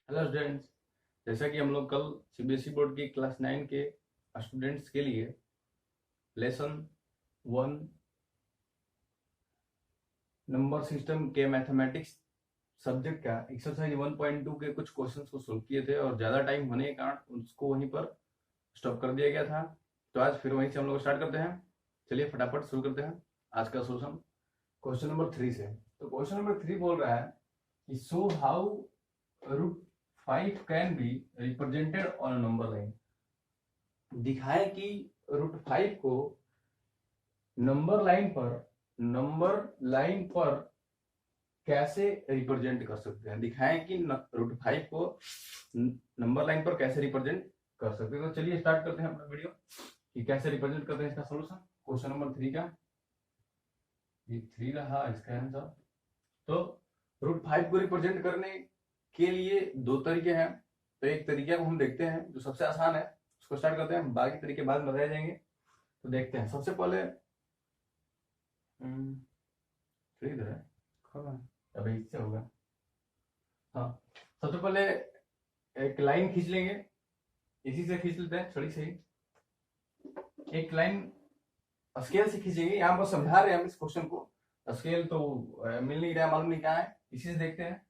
Hello students. जैसा कि हम लोग कल सीबीएसई बोर्ड की क्लास 9 के स्टूडेंट्स के लिए लेसन 1 नंबर सिस्टम के मैथमेटिक्स सब्जेक्ट का एक्सरसाइज 1.2 के कुछ क्वेश्चंस को सोल्व किए थे और ज़्यादा टाइम होने के कारण उसको वहीं पर स्टॉप कर दिया गया था। तो आज फिर वहीं से हम लोग स्टार्ट करते हैं। चलिए फटाफट शुरू करते हैं आज का सोल्यूशन क्वेश्चन नंबर 3 से। तो क्वेश्चन नंबर 3 बोल रहा है कि show how root 5 can be represented on a number line. दिखाए कि रूट 5 को नंबर लाइन पर कैसे रिप्रेजेंट कर सकते हैं। दिखाएं कि रूट 5 को नंबर लाइन पर कैसे रिप्रेजेंट कर सकते हैं। तो चलिए स्टार्ट करते हैं अपना वीडियो कि कैसे रिप्रेजेंट करते हैं इसका सोल्यूशन क्वेश्चन नंबर 3 का। ये 3 रहा इसका आंसर। तो रूट 5 को रिप्रेजेंट करने के लिए दो तरीके हैं। तो एक तरीके को हम देखते हैं जो सबसे आसान है, उसको स्टार्ट करते हैं, बाकी तरीके बाद में बताए जाएंगे। तो देखते हैं सबसे पहले इधर है, अभी इससे होगा। हाँ, सबसे पहले एक लाइन खींच लेंगे, इसी से खींच लेते हैं छड़ी से ही एक लाइन स्केल से खींचेंगे। यहाँ पर समझा रहे हैं हम इस क्वेश्चन को, स्केल तो मिल नहीं रहा, मालूम नहीं कहाँ है, इसी से देखते हैं।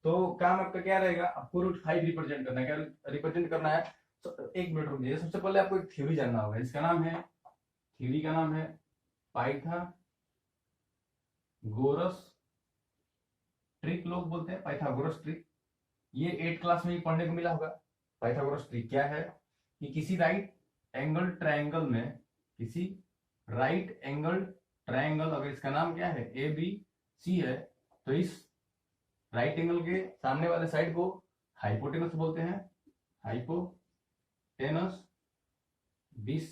तो काम आपका क्या रहेगा, आपको रूट 5 रिप्रेजेंट करना है। क्या रिप्रेजेंट करना है? तो एक मिनट रुकिए, सबसे पहले आपको एक थ्योरी जानना होगा। इसका नाम है, थ्योरी का नाम है पाइथागोरस ट्रिक, लोग बोलते हैं पाइथागोरस ट्रिक। ये 8 क्लास में ही पढ़ने को मिला होगा। पाइथागोरस ट्रिक क्या है कि किसी राइट एंगल ट्रायंगल में, किसी राइट एंगल ट्रायंगल, अगर इसका नाम क्या है ए बी सी है, तो इस राइट एंगल के सामने वाले साइड को हाइपोटेनस बोलते हैं। Hypotenuse, this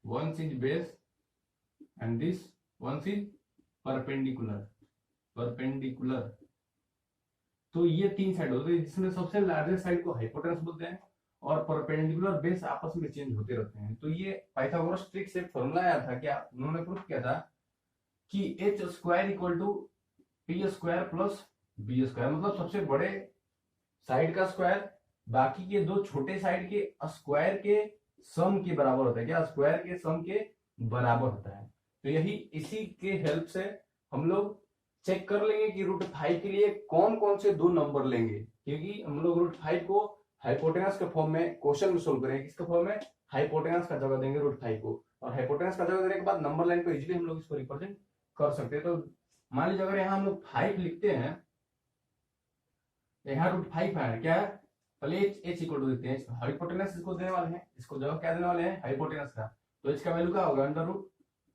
one is base and this one is perpendicular. Perpendicular, तो ये 3 साइड होते हैं जिसमें सबसे लार्जेस्ट साइड को हाइपोटेनस बोलते हैं और परपेंडिकुलर बेस आपस में चेंज होते रहते हैं। तो ये पाइथागोरस ट्रिक से फॉर्मूला आया था, क्या उन्होंने प्रूफ किया था कि h square equal to p square plus b square, मतलब सबसे बड़े साइड का स्क्वायर बाकी के दो छोटे साइड के स्क्वायर के सम के बराबर होता है। क्या स्क्वायर के सम के बराबर होता है। तो यही इसी के हेल्प से हम लोग चेक कर लेंगे कि रूट 5 के लिए कौन कौन से दो नंबर लेंगे, क्योंकि हम लोग रूट 5 को हाइपोटेनस के फॉर्म में क्वेश्चन में सोल्व करेंगे। किसके फॉर्म में? हाइपोटेनस का जगह देंगे रूट 5 को, और हाइपोटेनस का जगह देने के बाद नंबर लाइन को इजिली हम लोग इसको रिप्रेजेंट कर सकते हैं। तो मान लीजिए अगर यहाँ हम लोग 5 लिखते हैं, यहाँ रूट 5 है, क्या है, पहले एच इक्वल टू देते हैं, हाइपोटेनस इसको देने वाले हैं, इसको जगह क्या देने वाले हैं, हाइपोटेनस का। तो इसका वैल्यू क्या होगा, under root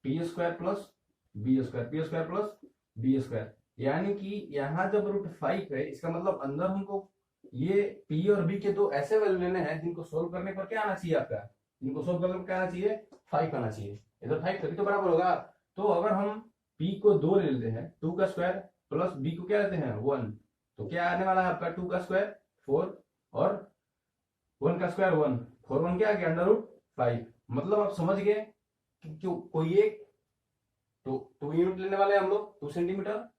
p square plus b square, p square plus b square. यानी कि यहाँ जब रूट 5 है, इसका मतलब अंदर हमको ये पी और बी के दो ऐसे वैल्यू लेने हैं जिनको सोल्व करने पर क्या आना चाहिए आपका, जिनको सोल्व करने पर क्या आना चाहिए, 5 आना चाहिए। इधर 5 तभी तो बराबर होगा। तो अगर हम पी को 2 ले लेते हैं, 2 का स्क्वायर, प्लस बी को क्या लेते हैं 1, तो क्या आने वाला है आपका 2 का स्क्वायर 4 और 1 का स्क्वायर 1, 4 1 क्या आ गया, अंडर रूट 5। मतलब आप समझ गए कि क्यों कोई एक तो 2 यूनिट लेने वाले हैं हम लोग, 2 सेंटीमीटर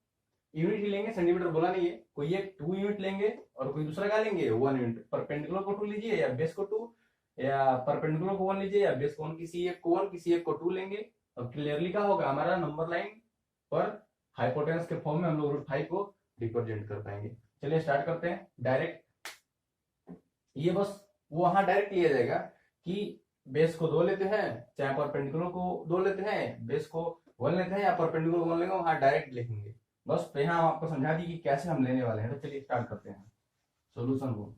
यूनिट ही लेंगे, सेंटीमीटर बोला नहीं है। कोई एक 2 यूनिट लेंगे और कोई दूसरा क्या लेंगे 1 यूनिट। परपेंडिकुलर को 2 लीजिए या बेस को 2, या परपेंडिकुलर को 1 लीजिए या बेस को 1, किसी एक को 1 किसी एक को 2 लेंगे। अब क्लियरली क्या होगा, हमारा नंबर लाइन पर हाइपोटेनस के फॉर्म में हम लोग रूट 5 को रिप्रेजेंट कर पाएंगे। चलिए स्टार्ट करते हैं डायरेक्ट। ये बस वहां डायरेक्ट लिया जाएगा कि बेस को 2 लेते हैं, चाहे परपेंडिकुलर को 2 लेते हैं, बेस को 1 लेते हैं या परपेंडिकुलर को 1 लेंगे, वहां डायरेक्ट लिखेंगे। बस तो यहाँ हम आपको समझा दी कि कैसे हम लेने वाले हैं। तो चलिए स्टार्ट करते हैं सॉल्यूशन को।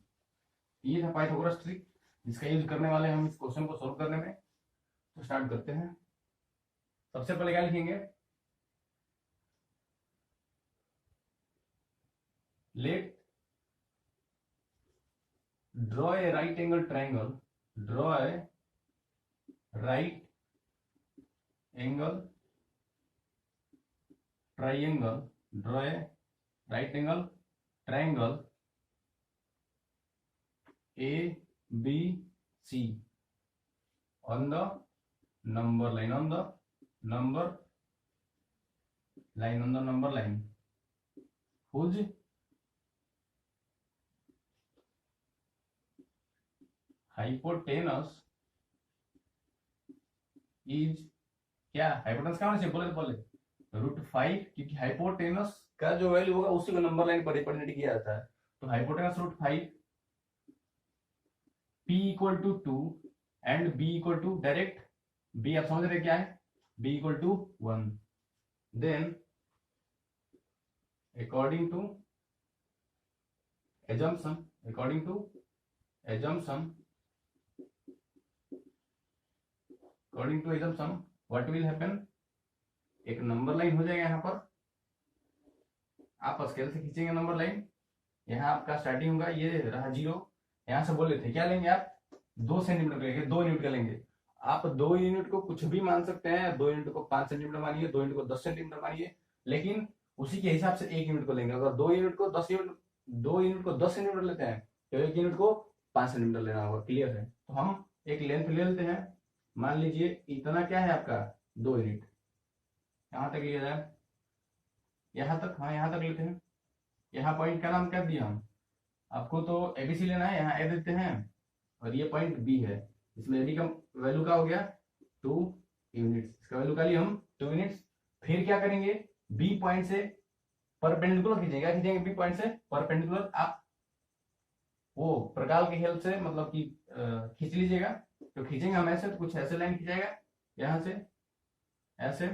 ये था पाइथागोरस ट्रिक जिसका यूज करने वाले हैं हम इस क्वेश्चन को सोल्व करने में। तो स्टार्ट करते हैं। सबसे पहले क्या लिखेंगे, let draw a right angle triangle, draw a right angle triangle, draw a right angle triangle A B C on the number line, on the number line, on the number line whose hypotenuse is क्या, hypotenuse क्या होना चाहिए बोले तो बोले √5, क्योंकि hypotenuse का जो वैल्यू होगा उसी को नंबर लाइन पर रिप्रेजेंट किया जाता है। तो hypotenuse √5, p equal to 2 and b equal to direct, b आप समझ रहे क्या है, b equal to 1, then according to assumption, according to assumption, according to assumption what will happen, एक नंबर लाइन हो जाएगा यहाँ पर, आप स्केल से खींचेंगे नंबर लाइन, यहाँ आपका स्टार्टिंग होगा, ये रहा 0, यहाँ से बोले थे क्या लेंगे आप 2 सेंटीमीटर लेंगे, 2 यूनिट का लेंगे, आप 2 यूनिट को कुछ भी मान सकते हैं, 2 यूनिट को 5 सेंटीमीटर मानिए, 2 यूनिट को 10 सेंटीमीटर मानिए, लेकिन उसी के हिसाब से 1 यूनिट को लेंगे। अगर 2 यूनिट को 10 सेंटीमीटर लेते हैं तो 1 यूनिट को 5 सेंटीमीटर लेना होगा। क्लियर है? तो हम एक लेंथ ले लेते हैं, मान लीजिए इतना क्या है आपका 2 यूनिट, यहां तक लिया जाए, यहां तक, हाँ यहां तक लेते हैं। यहाँ पॉइंट का नाम क्या दिया हम आपको, तो एबीसी लेना है, यहाँ ए देते हैं और ये पॉइंट बी है, इसमें एबी का वैल्यू क्या हो गया 2 यूनिट्स, इसका वैल्यू का लिया हम 2 यूनिट्स। फिर क्या करेंगे, बी पॉइंट से परपेंडिकुलर खींचेंगे, क्या खींचेंगे बी पॉइंट से परपेंडिकुलर, आप वो प्रकाल की हेल्प से मतलब कि खींच लीजिएगा। तो खींचेंगे हम ऐसे, तो कुछ ऐसे लाइन खींचेगा, यहां से ऐसे,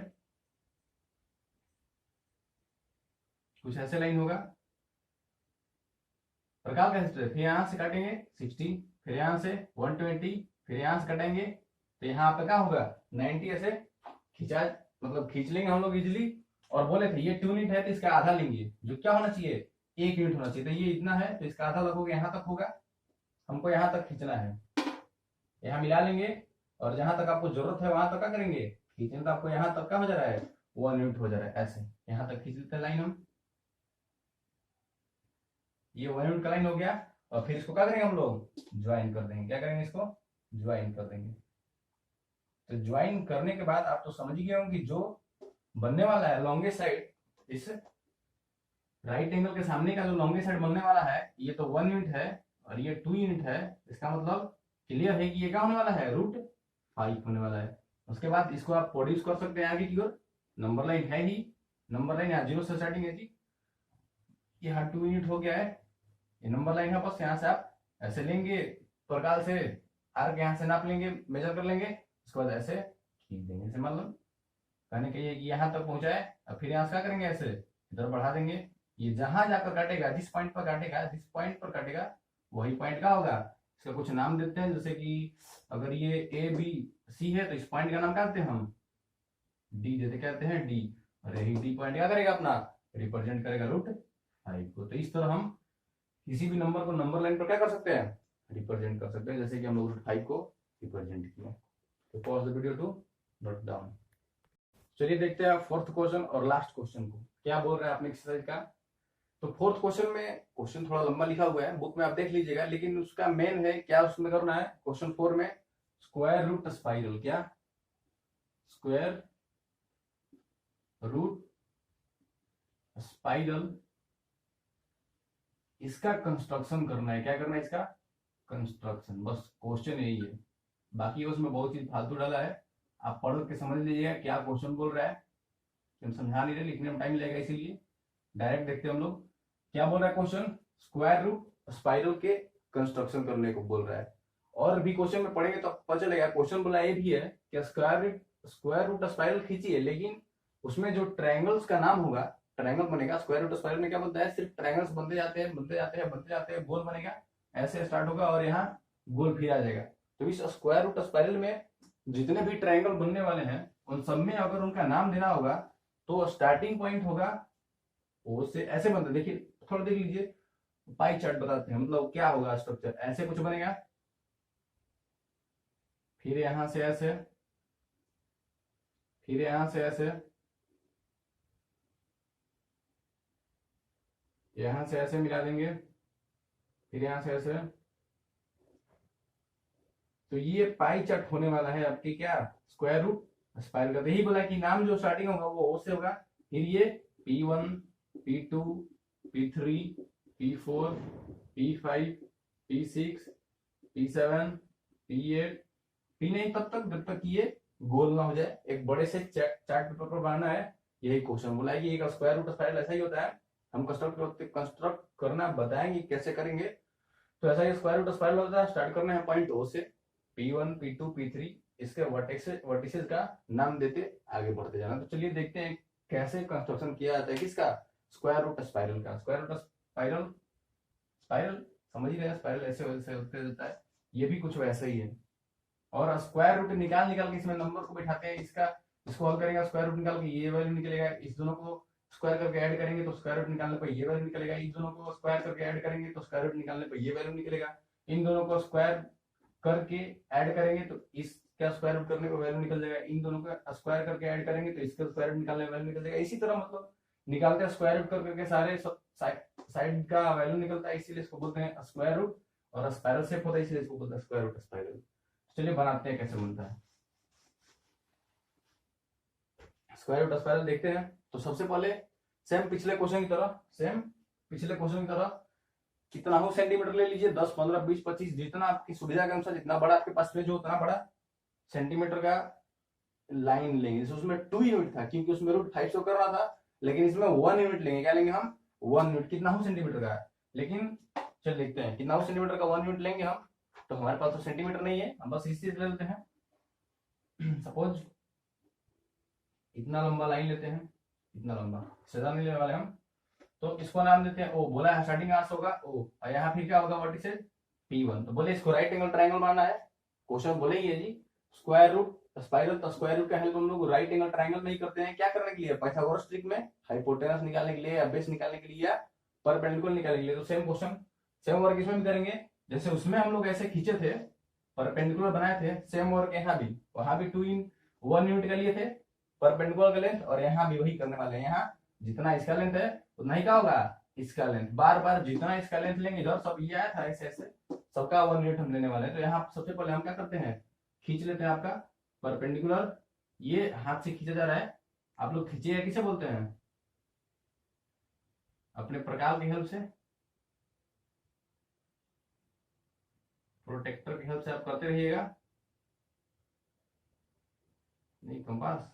कुछ ऐसे लाइन होगा प्रकाल का हिस्ट्री। फिर यहां से काटेंगे 60, फिर यहां से 120, फिर यहां से काटेंगे तो यहाँ पे क्या होगा 90, ऐसे खींचा, मतलब खींच लेंगे हम लोग इजिली। और बोले थे ये 2 यूनिट है तो इसका आधा लेंगे, जो क्या होना चाहिए 1 यूनिट होना चाहिए, तो ये इतना है तो इसका आधा लगोगे, यहाँ तक होगा, हमको यहाँ तक खींचना है, यहाँ मिला लेंगे और जहां तक आपको जरूरत है वहां तक क्या करेंगे खींचने, तो आपको यहाँ तक क्या हो जा रहा है 1 यूनिट हो जा रहा है, ऐसे यहाँ तक खींच लेते हैं लाइन हम, ये 1 यूनिट का लाइन हो गया। और फिर इसको क्या करेंगे हम लोग ज्वाइन कर देंगे, क्या करेंगे इसको ज्वाइन कर देंगे। तो ज्वाइन करने के बाद आप तो समझ गए होंगे कि जो बनने वाला है लॉन्गेस्ट साइड, इस राइट एंगल के सामने का जो लॉन्गेस्ट साइड बनने वाला है, ये तो 1 यूनिट है और ये 2 यूनिट है, इसका मतलब क्लियर है कि ये क्या होने वाला है √5 होने वाला है। उसके बाद इसको आप प्रोड्यूस कर सकते हैं आगे की ओर, नंबर लाइन है ही, नंबर लाइन यहाँ 0 से स्टार्टिंग है जी, यहाँ 2 यूनिट हो गया है, ये नंबर लाइन है, बस यहाँ से आप ऐसे लेंगे प्रकार से, आर्क यहाँ से नाप लेंगे, मेजर कर लेंगे, उसके बाद ऐसे खींच देंगे, ऐसे मतलब कहने के लिए कि यहाँ तक पहुंचा है। अब फिर यहाँ से क्या करेंगे ऐसे इधर बढ़ा देंगे, ये जहां जाकर काटेगा, जिस पॉइंट पर काटेगा, जिस पॉइंट पर काटेगा वही पॉइंट का होगा। इसका कुछ नाम देते हैं, जैसे कि अगर ये ए बी सी है तो इस पॉइंट का नाम क्या देते हैं हम डी देते, कहते हैं डी, और यही डी पॉइंट क्या करेगा अपना रिप्रेजेंट करेगा √5 को। तो इस तरह हम किसी भी नंबर को नंबर लाइन पर क्या कर सकते हैं रिप्रेजेंट कर सकते हैं, जैसे कि हम लोग √5 को रिप्रेजेंट किया। तो pause the video to note down. चलिए देखते हैं फोर्थ क्वेश्चन और लास्ट क्वेश्चन को क्या बोल रहा है अपने एक्सरसाइज का। तो फोर्थ क्वेश्चन में, क्वेश्चन थोड़ा लंबा लिखा हुआ है, बुक में आप देख लीजिएगा, लेकिन उसका मेन है क्या उसमें करना है, क्वेश्चन 4 में स्क्वायर रूट स्पाइरल, क्या स्क्वायर रूट स्पाइरल, इसका कंस्ट्रक्शन करना है। क्या करना है इसका कंस्ट्रक्शन, बस क्वेश्चन यही है, बाकी उसमें बहुत चीज फालतू डाला है, आप पढ़ के समझ लीजिएगा क्या क्वेश्चन बोल रहा है। हम समझा नहीं रहे, लिखने में टाइम लगेगा, इसीलिए डायरेक्ट देखते हैं हम लोग क्या बोल रहा है क्वेश्चन। स्क्वायर रूट स्पाइरल के कंस्ट्रक्शन करने को बोल रहा है, और भी क्वेश्चन में पढ़ेंगे तो पता चलेगा। क्वेश्चन बोला ये भी है कि स्क्वायर रूट स्पाइरल खींची है, लेकिन उसमें जो ट्रायंगल्स का नाम होगा, ट्रायंगल बनेगा। स्क्वायर रूट स्पाइरल में क्या बनता है, सिर्फ ट्रायंगल्स बनते जाते हैं, बनते जाते हैं, बनते जाते हैं, गोल बनेगा, ऐसे स्टार्ट होगा और यहाँ गोल फिर आ जाएगा। तो इस स्क्वायर रूट स्पाइरल में जितने भी ट्रायंगल बनने वाले हैं उन सब में अगर उनका नाम देना होगा तो स्टार्टिंग पॉइंट होगा वो से ऐसे बनता है। देखिए थोड़ा देख लीजिए, पाई चार्ट बताते हैं, मतलब क्या होगा स्ट्रक्चर, ऐसे कुछ बनेगा, फिर यहां से ऐसे, फिर यहां से ऐसे, यहां से ऐसे मिला देंगे, फिर यहां से ऐसे। तो ये पाई चार्ट होने वाला है आपकी क्या स्क्वायर रूट स्पाइरल का। तो यही बोला कि नाम जो स्टार्टिंग होगा वो ओ से होगा, फिर ये P1 P2 P3 P4 P5 P6 P7 P8 P नहीं तब तक जब तक ये गोल ना हो जाए। एक बड़े से चार्ट पेपर पर बनाना है, यही क्वेश्चन बोला है कि एक स्क्वायर रूट स्पाइरल ऐसा ही होता है। हम कंस्ट्रक्ट करना बताएंगे कैसे करेंगे। तो ऐसा ही स्क्वायर रूट स्पाइरल होता है। स्टार्ट करना है पॉइंट O से, P1 P2 P3 इसके वर्टिसेस का नाम देते आगे बढ़ते जाना। तो चलिए देखते हैं कैसे कंस्ट्रक्शन किया जाता है किसका, स्क्वायर रूट स्पाइरल का। स्क्वायर रूट स्पाइरल, स्पाइरल समझ ही रहे हैं, स्पाइरल ऐसे वैसे होते रहता है, ये भी कुछ वैसा ही है। और स्क्वायर रूट निकाल के इसमें नंबर को बैठाते हैं, इसको हल करेंगे, स्क्वायर रूट निकाल के ये वैल्यू निकलेगा। इस दोनों को स्क्वायर करके ऐड करेंगे तो स्क्वायर रूट निकालने पर ये वैल्यू निकलेगा। इन दोनों को स्क्वायर करके ऐड करेंगे तो स्क्वायर रूट निकालने पर ये वैल्यू निकलेगा। इन दोनों को स्क्वायर करके ऐड करेंगे तो इसका स्क्वायर रूट करने पर वैल्यू निकल जाएगा। इन दोनों का स्क्वायर करके ऐड करेंगे तो इसका स्क्वायर रूट निकालने पर वैल्यू निकल जाएगा। इसी तरह मतलब निकालते हैं स्क्वायर रूट करके सारे साइड का वैल्यू निकलता है, इसीलिए इसको बोलते हैं स्क्वायर रूट। और स्पाइरल शेप होता है इसलिए इसको बोलते हैं स्क्वायर रूट स्पाइरल। चलिए बनाते हैं कैसे बनता है स्क्वायर रूट स्पाइरल, देखते हैं। तो सबसे पहले सेम पिछले क्वेश्चन की तरह कितना हो सेंटीमीटर ले लीजिए, 10 15 20 25 जितना आपकी सुविधा के अनुसार, जितना बड़ा आपके पास पेज हो उतना बड़ा सेंटीमीटर का लाइन लेंगे। उसमें 2 यूनिट था क्योंकि उसमें रूट 5 शो कर रहा था, लेकिन इसमें 1 यूनिट लेंगे। क्या लेंगे हम, 1 यूनिट। कितना हो सेंटीमीटर का, लेकिन चल देखते हैं कितना हो सेंटीमीटर का 1 यूनिट लेंगे हम। तो हमारे पास तो सेंटीमीटर नहीं है, हम बस इस चीज ले लेते हैं। सपोज इतना लंबा लाइन लेते हैं, इतना लंबा, सीधा नहीं लेने वाले हम। तो इसको नाम देते हैं O। बोला है स्टार्टिंग आंसर होगा O, और यहाँ फिर क्या होगा वर्टिसेस P1। तो बोले इसको राइट एंगल ट्रायंगल बनाना है। क्वेश्चन बोले ये जी स्क्वायर रूट स्पाइरल, तो स्क्वायर रूट का हेल्प हम लोग राइट एंगल ट्रायंगल में ही करते हैं। क्या करने के लिए, पाइथागोरस ट्रिक में हाइपोटेनस निकालने के लिए, या बेस निकालने के लिए, या परपेंडिकुलर निकालने के लिए। तो सेम क्वेश्चन सेम वर्क इसमें भी करेंगे। जैसे उसमें हम लोग ऐसे खींचे थे, परपेंडिकुलर बनाए थे, सेम वर्क यहाँ भी। वहां भी 1 यूनिट का लिए थे परपेंडिकुलर का लेंथ, और यहाँ भी वही करने वाले हैं। यहाँ जितना इसका लेंथ है उतना ही क्या होगा इसका लेंथ। बार बार जितना इसका लेंथ लेंगे, इधर सब ये आया था ऐसे ऐसे, सबका 1 यूनिट हम लेने वाले हैं। तो यहाँ सबसे पहले हम क्या करते हैं, खींच लेते हैं आपका परपेंडिकुलर। ये हाथ से खींचा जा रहा है, आप लोग खींचिए किसे बोलते हैं, अपने प्रकार की हेल्प से, प्रोटेक्टर की हेल्प से आप करते रहिएगा। नहीं, कंपास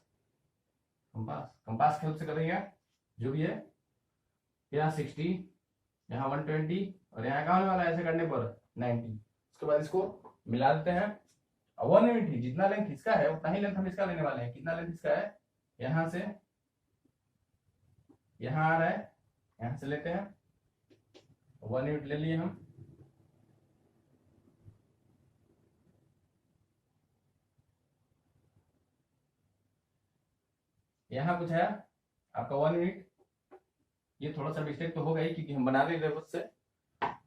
की हेल्प से करेंगे जो भी है। यहाँ 60, यहाँ 120, और यहाँ क्या होने वाला है ऐसे करने पर 90। उसके बाद इसको मिला देते हैं। 1 यूनिट ही, जितना लेंथ इसका है उतना ही लेंथ हम इसका लेने वाले हैं। कितना लेंथ इसका है, यहां से यहां आ रहा है, यहां से लेते हैं 1 यूनिट ले लिए हम। यहाँ कुछ है आपका 1 यूनिट। ये थोड़ा सा मिस्टेक तो होगा ही क्योंकि हम बना रहे थे से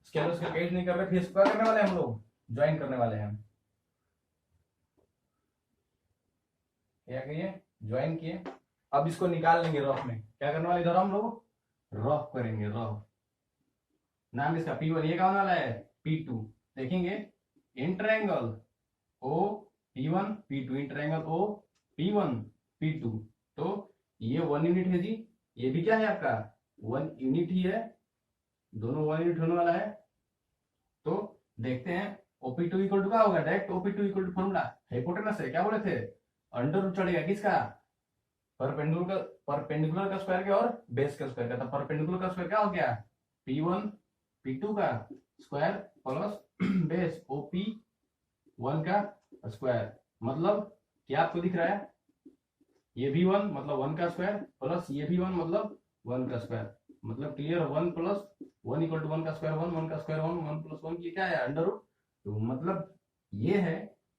स्केल कैच नहीं कर रहे। फिर इसको क्या करने वाले हैं हम लोग, ज्वाइन करने वाले हैं। क्या करिए, ज्वाइन किए। अब इसको निकाल लेंगे रफ में। क्या करने वाले इधर हम लोग रफ करेंगे, रफ। नाम इसका P1, ये क्या होने वाला है P2। देखेंगे in triangle O P1 P2, in triangle O P1 P2। तो ये 1 यूनिट है जी, ये भी क्या है आपका 1 यूनिट ही है, दोनों 1 यूनिट होने वाला है। तो देखते हैं OP2 इक्वल टू क्या होगा, direct OP2 equal to formula hypotenuse है, क्या बोले थे, अंडर रूट चढ़ेगा किसका, परपेंडिकुलर का स्क्वायर का और बेस का स्क्वायर का। तो परपेंडिकुलर का स्क्वायर क्या हो गया P1 P2 का स्क्वायर प्लस बेस OP1 का स्क्वायर। मतलब क्या आपको दिख रहा है, ये भी 1 मतलब 1 का स्क्वायर, प्लस ये भी 1 मतलब 1 का स्क्वायर। मतलब क्लियर, 1 प्लस 1 इक्वल टू 1 का स्क्वायर 1, 1 का स्क्वायर 1, 1 प्लस 1 ये क्या है अंडर रूट 2। मतलब ये है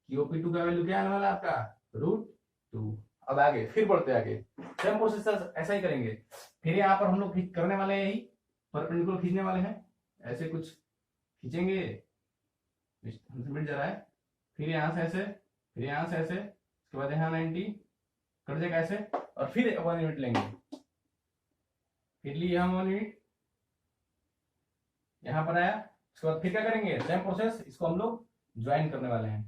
कि OP2 का वैल्यू क्या आने वाला है आपका √2। अब आगे फिर बढ़ते आगे, सेम प्रोसेस ऐसा ही करेंगे। फिर यहाँ पर हम लोग करने वाले हैं, यही परपेंडिकुलर खींचने वाले हैं। ऐसे कुछ खींचेंगे, मिट जा रहा है। फिर यहाँ से ऐसे, फिर यहाँ से ऐसे, उसके बाद यहाँ 90 कट जाएगा ऐसे, और फिर 1 यूनिट लेंगे। फिर लिए हम 1 यूनिट, यहां पर आया। उसके बाद फिर क्या करेंगे, सेम प्रोसेस, इसको हम लोग ज्वाइन करने वाले हैं।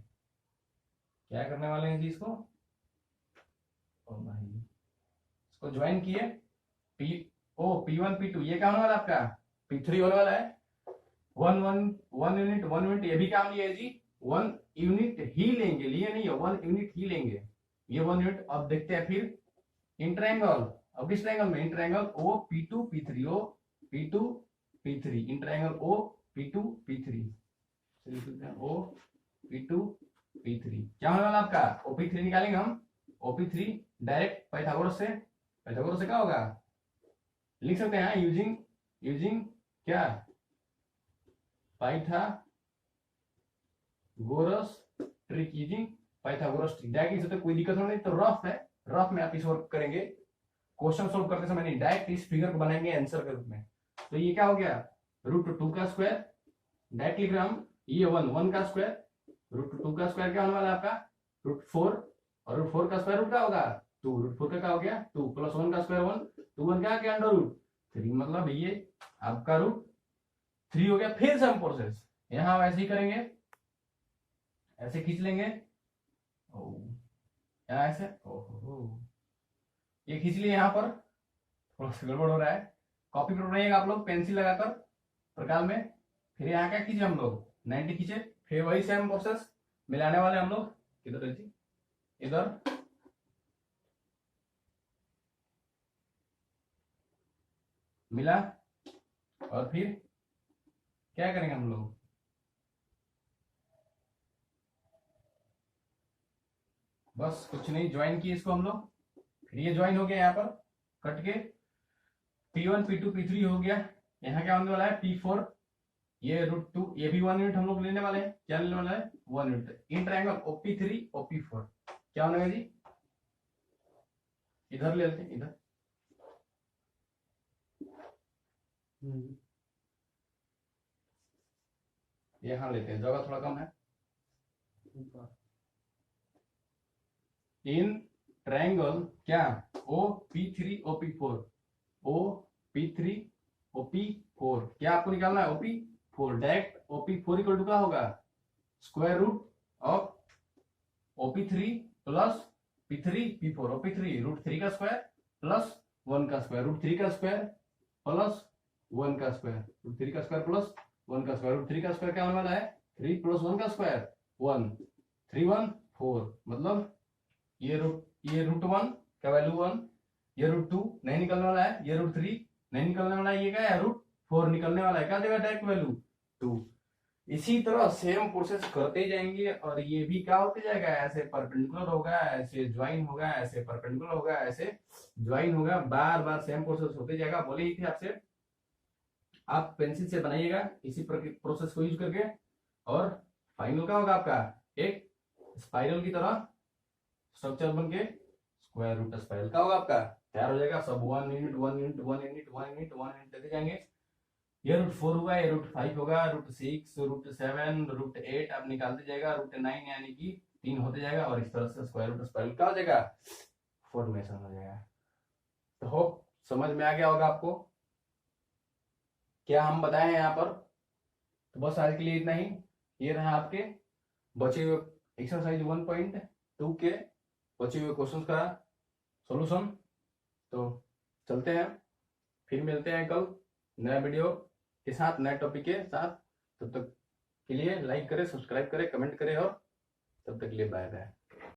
क्या करने वाले हैं जी, इसको इसको ज्वाइन किए। P1 P2 ये क्या होने वाला है आपका P3 होने वाला है। 1 यूनिट ये भी काम लिया है जी 1 यूनिट ही लेंगे, लिए नहीं है, 1 यूनिट ही लेंगे, ये 1 यूनिट। अब देखते हैं फिर इन ट्रायंगल, अब किस ट्रायंगल में, in triangle O P2 P3, O P2 P3, in triangle O P2 P3, O P2 P3 क्या होने वाला आपका, OP3 निकालेंगे हम, OP3 डायरेक्ट पाइथागोरस से, पाइथागोरस से क्या होगा, लिख सकते हैं यूजिंग यूजिंग क्या, Pythagoras trick, using Pythagoras trick. Direct लिख सकते, कोई दिक्कत नहीं, तो रफ है, रफ में आप इस वर्क करेंगे, क्वेश्चन सोल्व करते समय नहीं, डायरेक्ट इस फिगर को बनाएंगे आंसर के रूप में। तो ये क्या हो गया, √2 का स्क्वायर, डायरेक्ट लिख रहे हैं हम, ये 1 का स्क्वायर, √2 का स्क्वायर क्या होने वाला है आपका, √4, और √4 का स्क्वायर रूट क्या होगा 2, √4 का क्या हो गया 2, प्लस 1 का स्क्वायर 1, 2 1 क्या गया √3, मतलब ये आपका √3 हो गया। फिर से हम प्रोसेस यहाँ ऐसे ही करेंगे, ऐसे खींच लेंगे, यहाँ ऐसे, ओहो ये खींच लिए, यहाँ पर थोड़ा सा गड़बड़ हो रहा है, कॉपी पर बनाइएगा आप लोग पेंसिल लगाकर प्रकार में। फिर यहाँ क्या खींचे हम लोग 90 खींचे, फिर वही सेम प्रोसेस मिलाने वाले हम लोग, इधर इधर मिला, और फिर क्या करेंगे हम लोग, बस कुछ नहीं, ज्वाइन किए इसको हम लोग, फिर ये ज्वाइन हो गया यहाँ पर कट के, P1 P2 P3 हो गया, यहाँ क्या होने वाला है P4, ये √2, ये भी 1 यूनिट हम लोग लेने वाले हैं, क्या लेने वाला है 1 unit. In triangle OP3 OP4 क्या होने जी, इधर ले लेते हैं, इधर यहाँ लेते हैं, जगह थोड़ा कम है। इन ट्रायंगल क्या OP3 OP4, OP3 OP4 क्या आपको निकालना है OP4, direct OP4 equal to क्या होगा, square root of OP3 plus P3 P4, OP3 √3 का स्क्वायर प्लस 1 का स्क्वायर, √3 का स्क्वायर प्लस 1 का स्क्वायर, √3 का स्क्वायर प्लस 1 का स्क्वायर, √3 का स्क्वायर क्या होने वाला है 3 प्लस 1 का स्क्वायर 1, 3 1 4, मतलब ये √1 का वैल्यू 1, ये √2 नहीं निकलने वाला है, ये √3 नहीं निकलने वाला है, ये क्या है √4 निकलने वाला है, क्या देगा डायरेक्ट वैल्यू 2। इसी तरह सेम प्रोसेस करते जाएंगे, और ये भी क्या होते जाएगा, ऐसे परपेंडिकुलर होगा, ऐसे ज्वाइन होगा, ऐसे परपेंडिकुलर होगा, ऐसे ज्वाइन होगा, बार बार सेम प्रोसेस होते जाएगा। बोले ही थे आपसे, आप पेंसिल से बनाइएगा इसी प्रोसेस को यूज करके, और फाइनल क्या होगा आपका एक स्पाइरल की तरह स्ट्रक्चर बन के स्क्वायर रूट स्पाइरल का होगा आपका तैयार हो जाएगा। सब 1 unit 1 unit 1 unit 1 unit 1 unit देते जाएंगे। ये √4 होगा, ये √5 होगा, √6 √7 √8 आप निकालते जाएगा, √9 यानी कि 3 होते जाएगा, और इस तरह से स्क्वायर रूट स्पाइरल क्या हो जाएगा फॉर्मेशन हो जाएगा। तो होप समझ में आ गया होगा आपको क्या हम बताए हैं यहाँ पर। तो बस आज के लिए इतना ही, ये रहा आपके बचे हुए एक्सरसाइज 1.2 के बचे हुए क्वेश्चन का सॉल्यूशन। तो चलते हैं, फिर मिलते हैं कल नया वीडियो के साथ, नए टॉपिक के साथ। तब तक के लिए लाइक करें, सब्सक्राइब करें, कमेंट करें, और तब तक के लिए बाय बाय।